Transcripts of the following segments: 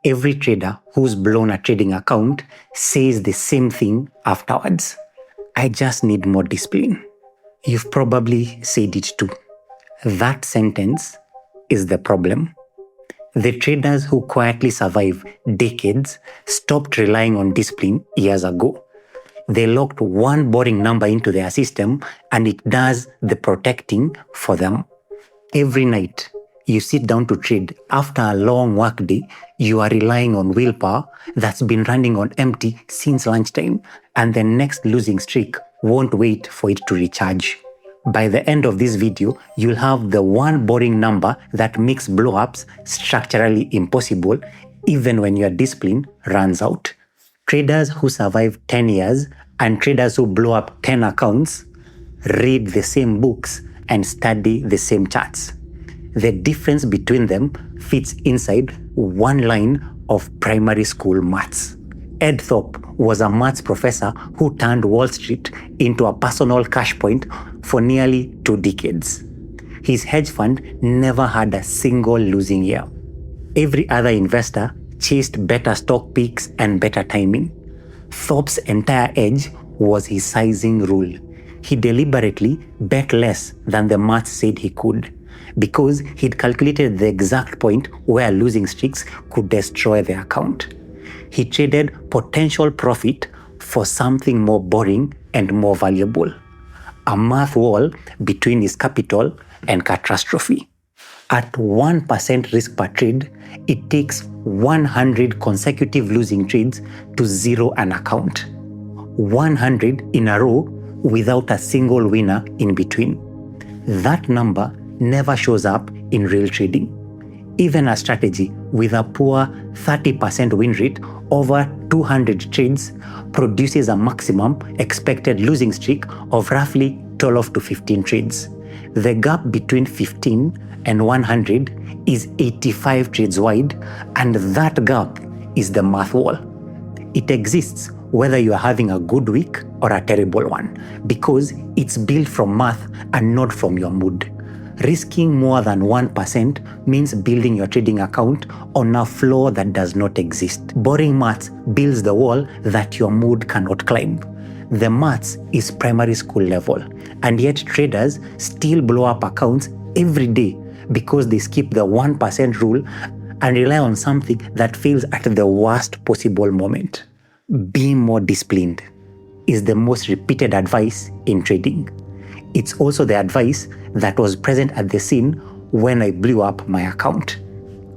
Every trader who's blown a trading account says the same thing afterwards. I just need more discipline. You've probably said it too. That sentence is the problem. The traders who quietly survive decades stopped relying on discipline years ago. They locked one boring number into their system and it does the protecting for them. Every night, you sit down to trade. After a long workday, you are relying on willpower that's been running on empty since lunchtime, and the next losing streak won't wait for it to recharge. By the end of this video, you'll have the one boring number that makes blow-ups structurally impossible even when your discipline runs out. Traders who survive 10 years and traders who blow up 10 accounts read the same books and study the same charts. The difference between them fits inside one line of primary school maths. 𝒊𝒔𝒂𝒊𝒎𝒆𝒓 was a maths professor who turned Wall Street into a personal cash point for nearly 2 decades. His hedge fund never had a single losing year. Every other investor chased better stock picks and better timing. 𝒊𝒔𝒂𝒊𝒎𝒆𝒓's entire edge was his sizing rule. He deliberately bet less than the maths said he could, because he'd calculated the exact point where losing streaks could destroy the account. He traded potential profit for something more boring and more valuable, a math wall between his capital and catastrophe. At 1% risk per trade, it takes 100 consecutive losing trades to zero an account. 100 in a row without a single winner in between. That number never shows up in real trading. Even a strategy with a poor 30% win rate over 200 trades produces a maximum expected losing streak of roughly 12 to 15 trades. The gap between 15 and 100 is 85 trades wide, and that gap is the math wall. It exists whether you are having a good week or a terrible one, because it's built from math and not from your mood. Risking more than 1% means building your trading account on a floor that does not exist. Boring maths builds the wall that your mood cannot climb. The maths is primary school level, and yet traders still blow up accounts every day because they skip the 1% rule and rely on something that fails at the worst possible moment. Be more disciplined is the most repeated advice in trading. It's also the advice that was present at the scene when I blew up my account.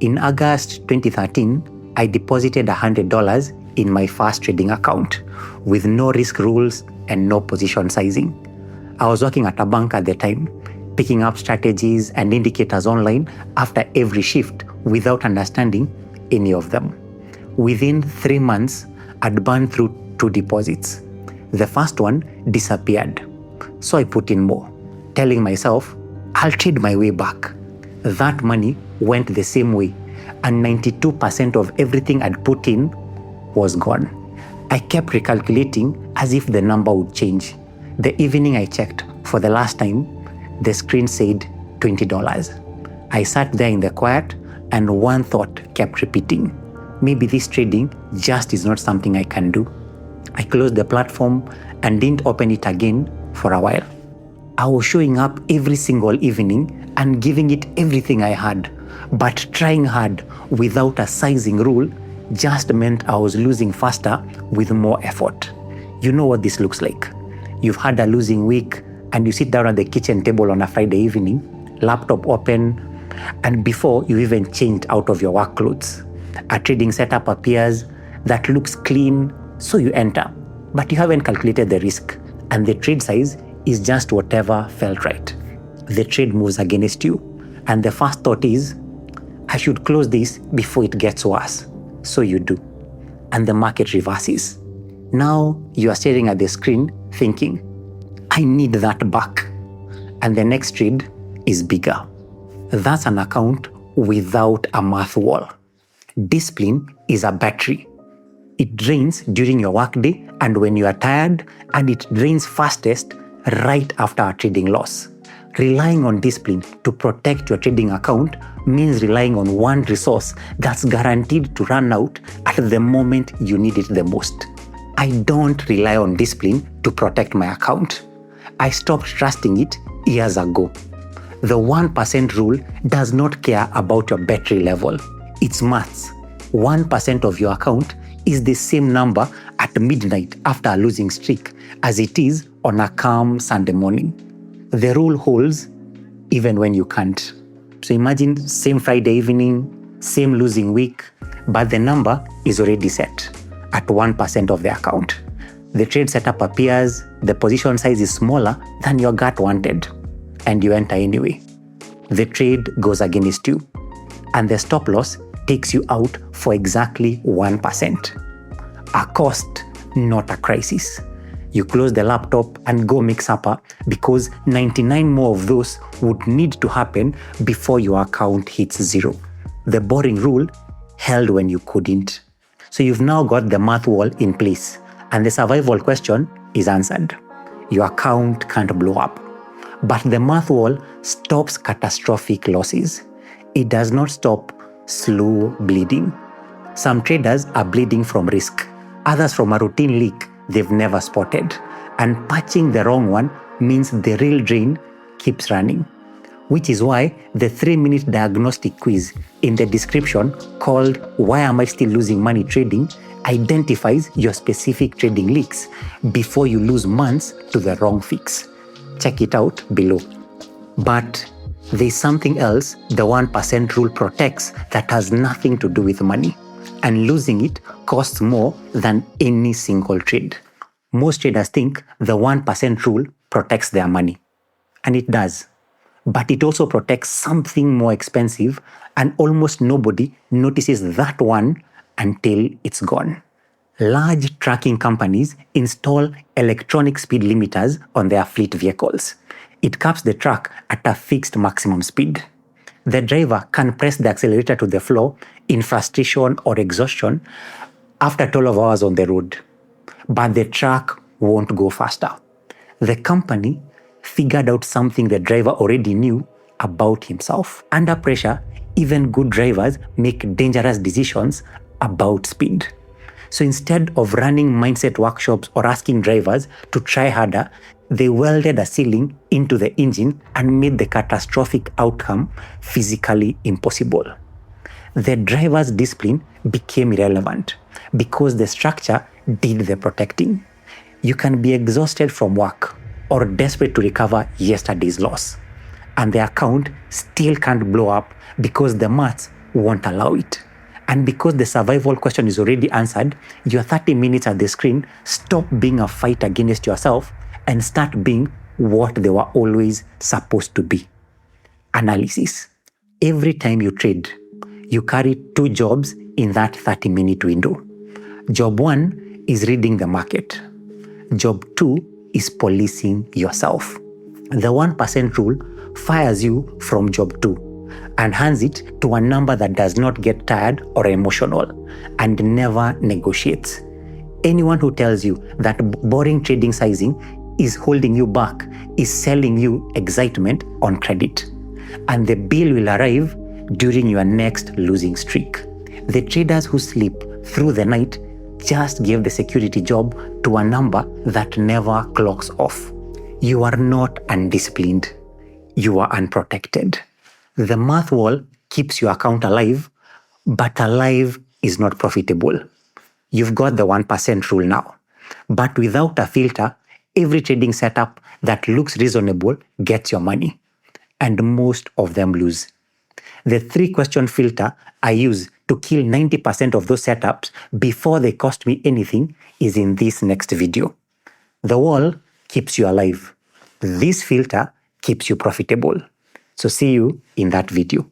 In August 2013, I deposited $100 in my first trading account with no risk rules and no position sizing. I was working at a bank at the time, picking up strategies and indicators online after every shift without understanding any of them. Within 3 months, I'd burned through 2 deposits. The first one disappeared, so I put in more, telling myself, I'll trade my way back. That money went the same way, and 92% of everything I'd put in was gone. I kept recalculating as if the number would change. The evening I checked for the last time, the screen said $20. I sat there in the quiet, and one thought kept repeating. Maybe this trading just is not something I can do. I closed the platform and didn't open it again for a while. I was showing up every single evening and giving it everything I had, but trying hard without a sizing rule just meant I was losing faster with more effort. You know what this looks like. You've had a losing week and you sit down at the kitchen table on a Friday evening, laptop open, and before you even changed out of your work clothes, a trading setup appears that looks clean, so you enter, but you haven't calculated the risk, and the trade size is just whatever felt right. The trade moves against you, and the first thought is, I should close this before it gets worse. So you do, and the market reverses. Now you are staring at the screen thinking, I need that back, and the next trade is bigger. That's an account without a math wall. Discipline is a battery. It drains during your workday and when you are tired, and it drains fastest right after a trading loss. Relying on discipline to protect your trading account means relying on one resource that's guaranteed to run out at the moment you need it the most. I don't rely on discipline to protect my account. I stopped trusting it years ago. The 1% rule does not care about your battery level. It's maths. 1% of your account is the same number at midnight after a losing streak as it is on a calm Sunday morning. The rule holds even when you can't. So imagine same Friday evening, same losing week, but the number is already set at 1% of the account. The trade setup appears, the position size is smaller than your gut wanted, and you enter anyway. The trade goes against you, and the stop loss takes you out for exactly 1%. A cost, not a crisis. You close the laptop and go make supper because 99 more of those would need to happen before your account hits zero. The boring rule held when you couldn't. So you've now got the math wall in place and the survival question is answered. Your account can't blow up. But the math wall stops catastrophic losses. It does not stop slow bleeding. Some traders are bleeding from risk, others from a routine leak they've never spotted. And patching the wrong one means the real drain keeps running. Which is why the 3-minute diagnostic quiz in the description called "Why Am I Still Losing Money Trading?" identifies your specific trading leaks before you lose months to the wrong fix. Check it out below. But there's something else the 1% rule protects that has nothing to do with money. And losing it costs more than any single trade. Most traders think the 1% rule protects their money. And it does. But it also protects something more expensive, and almost nobody notices that one until it's gone. Large trucking companies install electronic speed limiters on their fleet vehicles. It caps the truck at a fixed maximum speed. The driver can press the accelerator to the floor in frustration or exhaustion after 12 hours on the road. But the truck won't go faster. The company figured out something the driver already knew about himself. Under pressure, even good drivers make dangerous decisions about speed. So instead of running mindset workshops or asking drivers to try harder, they welded a ceiling into the engine and made the catastrophic outcome physically impossible. The driver's discipline became irrelevant because the structure did the protecting. You can be exhausted from work or desperate to recover yesterday's loss, and the account still can't blow up because the maths won't allow it. And because the survival question is already answered, your 30 minutes at the screen stop being a fight against yourself and start being what they were always supposed to be. Analysis. Every time you trade, you carry 2 jobs in that 30-minute window. Job 1 is reading the market. Job 2 is policing yourself. The 1% rule fires you from job 2 and hands it to a number that does not get tired or emotional and never negotiates. Anyone who tells you that boring trading sizing is holding you back is selling you excitement on credit. And the bill will arrive during your next losing streak. The traders who sleep through the night just gave the security job to a number that never clocks off. You are not undisciplined. You are unprotected. The math wall keeps your account alive, but alive is not profitable. You've got the 1% rule now. But without a filter, every trading setup that looks reasonable gets your money. And most of them lose. The 3-question filter I use to kill 90% of those setups before they cost me anything is in this next video. The wall keeps you alive. This filter keeps you profitable. So see you in that video.